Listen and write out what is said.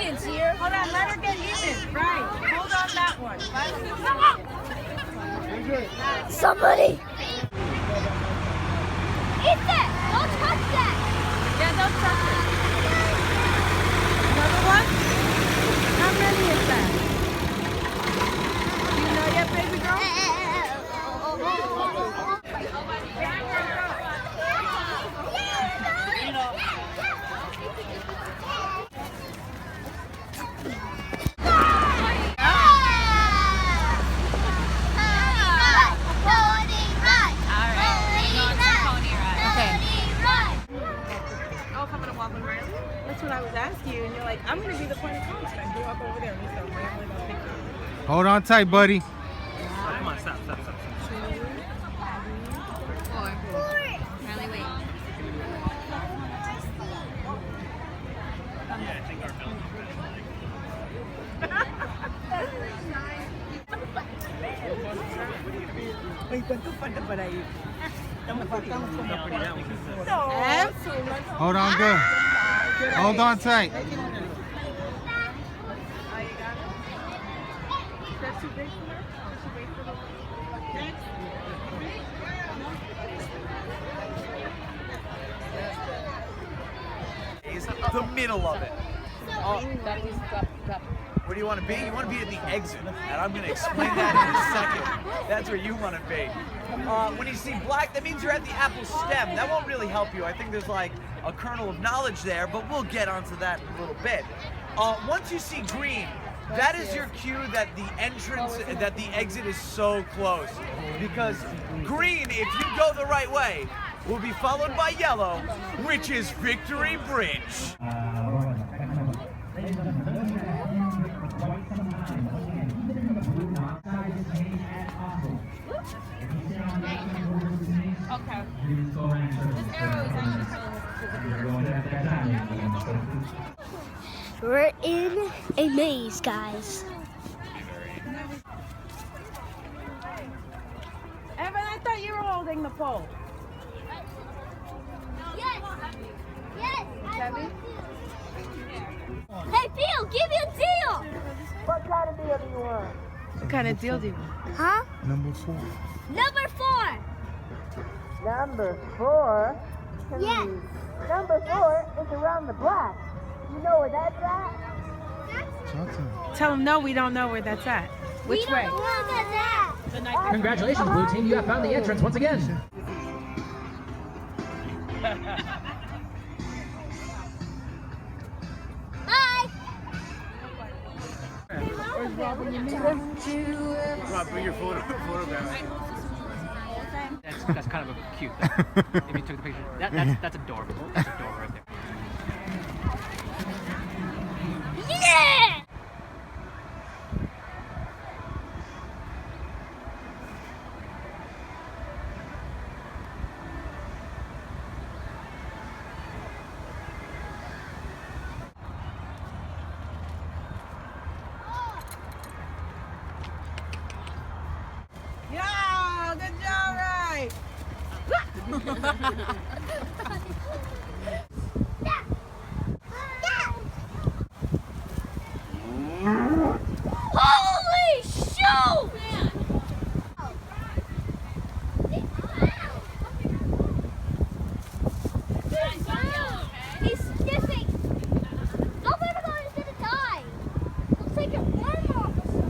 distance here. Hold on, let her get even. Right. Hold on that one. Somebody. Ethan, don't touch that. Yeah, don't touch it. Another one? How many is that? Do you know yet, baby girl? That's what I was asking you, and you're like, I'm going to be the point of contact. Go up over there and start rambling about pictures. Hold on tight, buddy. Come on, stop. 4. Riley, wait. Yeah, I think our film is Ay, ¿cuánto falta para ir? Estamos faltando como Hold on good. Hold on tight. The middle of it. Where do you want to be? You want to be at the exit, and I'm going to explain that in a second. That's where you want to be. When you see black, that means you're at the apple stem. That won't really help you. I think there's like a kernel of knowledge there, but we'll get onto that in a little bit. Once you see green, that is your cue that the entrance, that the exit is so close. Because green, if you go the right way, will be followed by yellow, which is Victory Bridge. Okay. This arrow is actually We're in a maze, guys. Evan, I thought you were holding the pole. Yes. Yes. Debbie? Hey, Bill, give me a deal. What kind of deal do you want? What kind of deal do you want? Huh? Number 4. Number 4. Number 4? Yes. Number 4 is around the block. You know where that's at? Tell them no, we don't know where that's at. Which way? Congratulations, Blue Team. You have found the entrance once again. Bye. Rob, bring your photograph. That's kind of a cute thing. If you took the picture, that's adorable. That's adorable right there. Yeah! Yeah, good job, right? Holy shoot! He's sniffing. Don't let him go, he's gonna die. Looks like an arm officer.